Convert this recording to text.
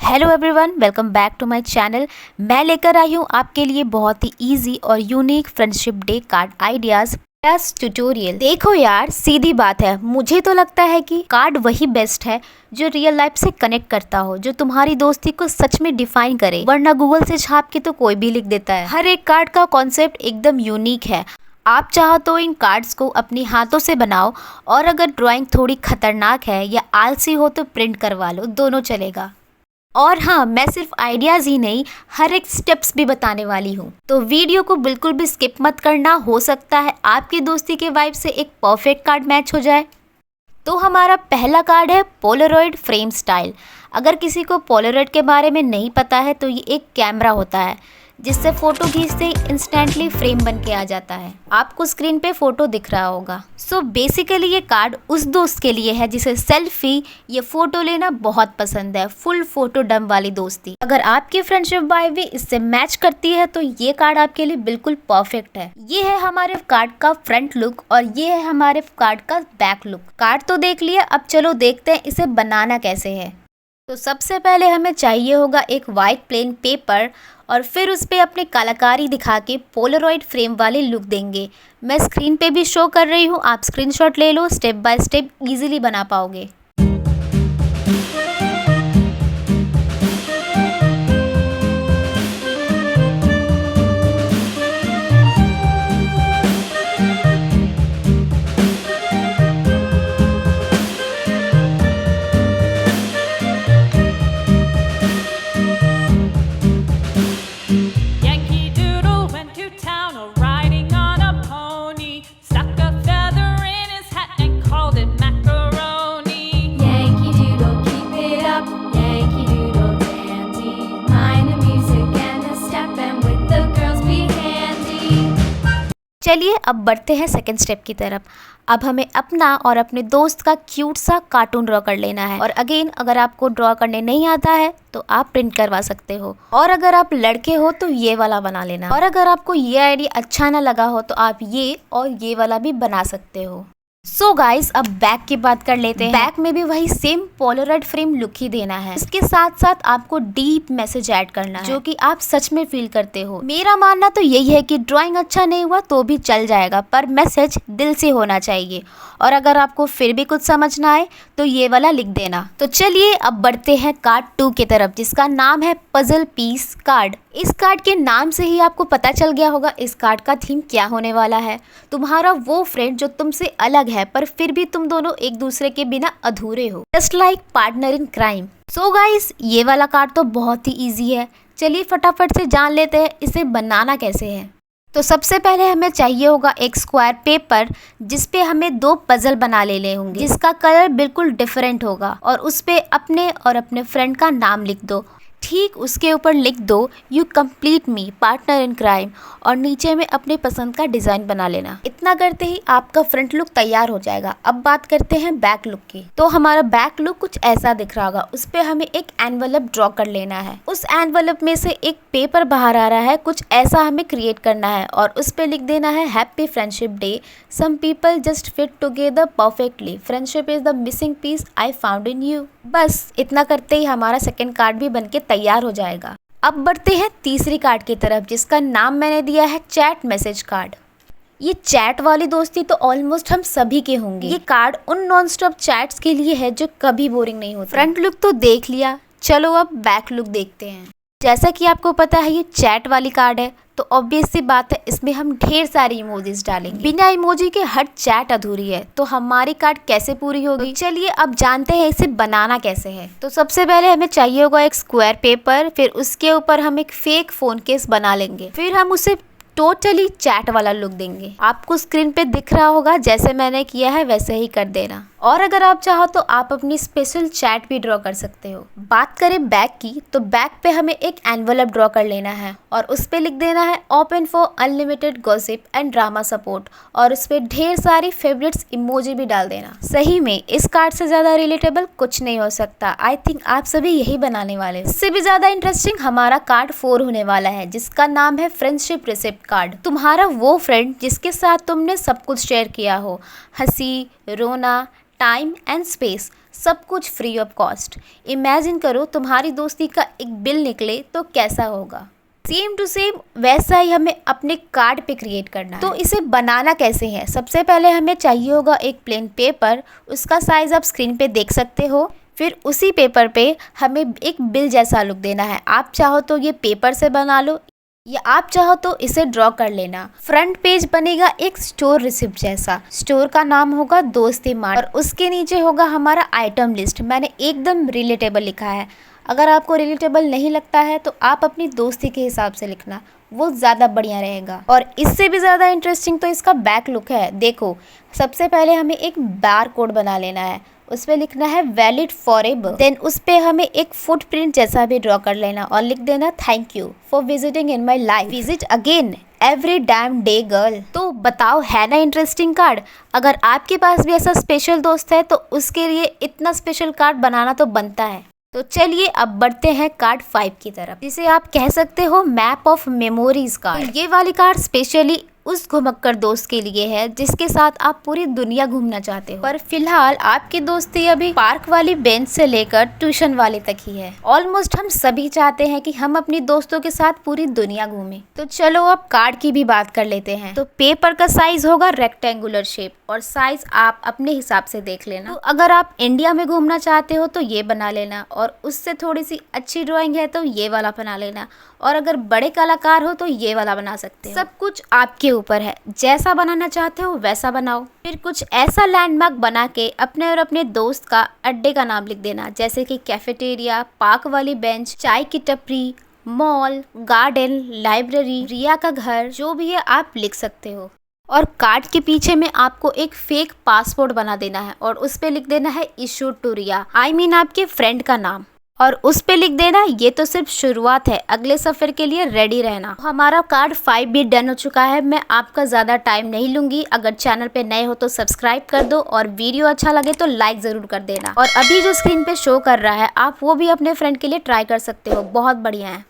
Hello everyone, welcome back to my channel. मैं लेकर आई हूँ आपके लिए बहुत ही इजी और unique friendship day card ideas plus tutorial. देखो यार, सीधी बात है, मुझे तो लगता है कि कार्ड वही बेस्ट है जो रियल लाइफ से कनेक्ट करता हो, जो तुम्हारी दोस्ती को सच में डिफाइन करे, वरना गूगल से छाप के तो कोई भी लिख देता है। हर एक कार्ड का कॉन्सेप्ट एकदम यूनिक है। आप चाहो तो इन कार्ड्स को अपने हाथों से बनाओ, और अगर ड्राइंग थोड़ी खतरनाक है या आलसी हो तो प्रिंट करवा लो, दोनों चलेगा। और हाँ, मैं सिर्फ आइडियाज़ ही नहीं, हर एक स्टेप्स भी बताने वाली हूँ, तो वीडियो को बिल्कुल भी स्किप मत करना। हो सकता है आपकी दोस्ती के वाइब से एक परफेक्ट कार्ड मैच हो जाए। तो हमारा पहला कार्ड है पोलरॉइड फ्रेम स्टाइल। अगर किसी को पोलरॉइड के बारे में नहीं पता है तो ये एक कैमरा होता है जिससे फ़ोटो खींचते ही इंस्टेंटली फ्रेम बन के आ जाता है। आपको स्क्रीन पे फ़ोटो दिख रहा होगा। सो बेसिकली ये कार्ड उस दोस्त के लिए है जिसे सेल्फी या फ़ोटो लेना बहुत पसंद है, फुल फोटो डम वाली दोस्ती। अगर आपकी फ्रेंडशिप वाइब भी इससे मैच करती है तो ये कार्ड आपके लिए बिल्कुल परफेक्ट है। ये है हमारे कार्ड का फ्रंट लुक और ये है हमारे कार्ड का बैक लुक। कार्ड तो देख लिया, अब चलो देखते हैं इसे बनाना कैसे है। तो सबसे पहले हमें चाहिए होगा एक वाइट प्लेन पेपर, और फिर उस पर अपनी कलाकारी दिखा के पोलरॉइड फ्रेम वाले लुक देंगे। मैं स्क्रीन पे भी शो कर रही हूँ, आप स्क्रीनशॉट ले लो, स्टेप बाय स्टेप इजीली बना पाओगे। Yankee Doodle went to town riding on a pony, stuck a feather in his hat and called it macaroni. Yankee Doodle, keep it up, Yankee Doodle dandy. Mind the music and the step, and with the girls be handy. चलिए अब बढ़ते हैं second step की तरफ। अब हमें अपना और अपने दोस्त का क्यूट सा कार्टून ड्रॉ कर लेना है। और अगेन, अगर आपको ड्रॉ करने नहीं आता है तो आप प्रिंट करवा सकते हो, और अगर आप लड़के हो तो ये वाला बना लेना, और अगर आपको ये आइडिया अच्छा ना लगा हो तो आप ये और ये वाला भी बना सकते हो। सो गाइस, अब बैक की बात कर लेते हैं। बैक में भी वही सेम पोलरॉइड फ्रेम लुक ही देना है। इसके साथ साथ आपको डीप मैसेज ऐड करना है जो कि आप सच में फील करते हो। मेरा मानना तो यही है कि ड्राइंग अच्छा नहीं हुआ तो भी चल जाएगा, पर मैसेज दिल से होना चाहिए। और अगर आपको फिर भी कुछ समझ ना आए तो ये वाला लिख देना। तो चलिए अब बढ़ते हैं कार्ड 2 की तरफ, जिसका नाम है पजल पीस कार्ड। इस कार्ड के नाम से ही आपको पता चल गया होगा इस कार्ड का थीम क्या होने वाला है। तुम्हारा वो फ्रेंड जो तुमसे अलग है पर फिर भी तुम दोनों एक दूसरे के बिना अधूरे हो, just like partner in crime. So guys, ये वाला कार्ड तो बहुत ही ईजी है। चलिए फटाफट से जान लेते हैं इसे बनाना कैसे है। तो सबसे पहले हमें चाहिए होगा एक स्क्वायर पेपर, जिस पे हमें 2 पजल बना लेने होंगे, जिसका कलर बिल्कुल डिफरेंट होगा, और उस पे अपने और अपने फ्रेंड का नाम लिख दो। ठीक उसके ऊपर लिख दो you complete me partner in crime, और नीचे में अपने पसंद का डिज़ाइन बना लेना। इतना करते ही आपका फ्रंट लुक तैयार हो जाएगा। अब बात करते हैं बैक लुक की। तो हमारा बैक लुक कुछ ऐसा दिख रहा होगा। उस पर हमें एक एनवलप ड्रॉ कर लेना है। उस एनवलप में से एक पेपर बाहर आ रहा है, कुछ ऐसा हमें क्रिएट करना है, और उस पर लिख देना है happy friendship day, some people just fit together perfectly, friendship is the missing piece I found in you. बस इतना करते ही हमारा सेकेंड कार्ड भी बनके तैयार हो जाएगा। अब बढ़ते हैं तीसरी कार्ड की तरफ, जिसका नाम मैंने दिया है चैट मैसेज कार्ड। ये चैट वाली दोस्ती तो ऑलमोस्ट हम सभी के होंगे। ये कार्ड उन नॉन स्टॉप चैट्स के लिए है जो कभी बोरिंग नहीं होती। फ्रंट लुक तो देख लिया, चलो अब बैक लुक देखते हैं। जैसा कि आपको पता है ये चैट वाली कार्ड है, तो ऑब्वियस सी बात है इसमें हम ढेर सारी इमोजीज डालेंगे। बिना इमोजी के हर चैट अधूरी है, तो हमारी कार्ड कैसे पूरी होगी। चलिए अब जानते हैं इसे बनाना कैसे है। तो सबसे पहले हमें चाहिए होगा एक स्क्वायर पेपर, फिर उसके ऊपर हम एक फेक फोन केस बना लेंगे, फिर हम उसे टोटली चैट वाला लुक देंगे। आपको स्क्रीन पे दिख रहा होगा, जैसे मैंने किया है वैसे ही कर देना। और अगर आप चाहो तो आप अपनी स्पेशल चैट भी ड्रॉ कर सकते हो। बात करें बैक की, तो बैक पे हमें एक एनवलप ड्रॉ कर लेना है, और उस पे लिख देना है open for unlimited gossip and drama support, और उस पे ढेर सारी फेवरेट्स इमोजी भी डाल देना। सही में इस कार्ड से ज़्यादा रिलेटेबल कुछ नहीं हो सकता। आई थिंक आप सभी यही बनाने वाले। इससे भी ज़्यादा इंटरेस्टिंग हमारा कार्ड 4 होने वाला है, जिसका नाम है फ्रेंडशिप रिसिप्ट कार्ड। तुम्हारा वो फ्रेंड जिसके साथ तुमने सब कुछ शेयर किया हो, हंसी, रोना, टाइम एंड स्पेस, सब कुछ फ्री ऑफ कॉस्ट। इमेजिन करो तुम्हारी दोस्ती का एक बिल निकले तो कैसा होगा। सेम टू सेम वैसा ही हमें अपने कार्ड पे क्रिएट करना है। तो इसे बनाना कैसे है, सबसे पहले हमें चाहिए होगा एक प्लेन पेपर, उसका साइज़ आप स्क्रीन पे देख सकते हो। फिर उसी पेपर पे हमें एक बिल जैसा लुक देना है। आप चाहो तो ये पेपर से बना लो या आप चाहो तो इसे ड्रॉ कर लेना। फ्रंट पेज बनेगा एक स्टोर रिसिप्ट जैसा, स्टोर का नाम होगा दोस्ती मार्ट और उसके नीचे होगा हमारा आइटम लिस्ट। मैंने एकदम रिलेटेबल लिखा है। अगर आपको रिलेटेबल नहीं लगता है तो आप अपनी दोस्ती के हिसाब से लिखना, वो ज़्यादा बढ़िया रहेगा। और इससे भी ज़्यादा इंटरेस्टिंग तो इसका बैक लुक है। देखो, सबसे पहले हमें एक बार कोड बना लेना है, उस पर लिखना है वैलिड फॉरएवर। देन उस पर हमें एक फुटप्रिंट जैसा भी ड्रॉ कर लेना और लिख देना thank you for visiting in my life, visit again every dam day girl. तो बताओ, है ना इंटरेस्टिंग कार्ड। अगर आपके पास भी ऐसा स्पेशल दोस्त है तो उसके लिए इतना स्पेशल कार्ड बनाना तो बनता है। तो चलिए अब बढ़ते हैं कार्ड 5 की तरफ, जिसे आप कह सकते हो मैप ऑफ मेमोरीज कार्ड। ये वाली कार्ड स्पेशली उस घुमक्कर दोस्त के लिए है जिसके साथ आप पूरी दुनिया घूमना चाहते हो। पर फिलहाल आपकी दोस्ती अभी पार्क वाली बेंच से लेकर ट्यूशन वाले तक ही है। ऑलमोस्ट हम सभी चाहते हैं कि हम अपनी दोस्तों के साथ पूरी दुनिया घूमें। तो चलो अब कार्ड की भी बात कर लेते हैं। तो पेपर का साइज होगा रेक्टेंगुलर शेप और साइज आप अपने हिसाब से देख लेना। तो अगर आप इंडिया में घूमना चाहते हो तो ये बना लेना, और उससे थोड़ी सी अच्छी ड्राइंग है तो ये वाला बना लेना, और अगर बड़े कलाकार हो तो ये वाला बना सकते हो। सब कुछ आपके ऊपर है, जैसा बनाना चाहते हो वैसा बनाओ। फिर कुछ ऐसा लैंडमार्क बना के अपने और अपने दोस्त का अड्डे का नाम लिख देना, जैसे कि कैफेटेरिया, पार्क वाली बेंच, चाय की टपरी, मॉल, गार्डन, लाइब्रेरी, रिया का घर, जो भी है आप लिख सकते हो। और कार्ड के पीछे में आपको एक फेक पासपोर्ट बना देना है और उस पे लिख देना है issued to Riya, I mean आपके फ्रेंड का नाम, और उस पे लिख देना ये तो सिर्फ शुरुआत है, अगले सफ़र के लिए रेडी रहना। हमारा कार्ड 5 भी डन हो चुका है। मैं आपका ज़्यादा टाइम नहीं लूँगी। अगर चैनल पे नए हो तो सब्सक्राइब कर दो और वीडियो अच्छा लगे तो लाइक ज़रूर कर देना। और अभी जो स्क्रीन पे शो कर रहा है आप वो भी अपने फ्रेंड के लिए ट्राई कर सकते हो, बहुत बढ़िया है।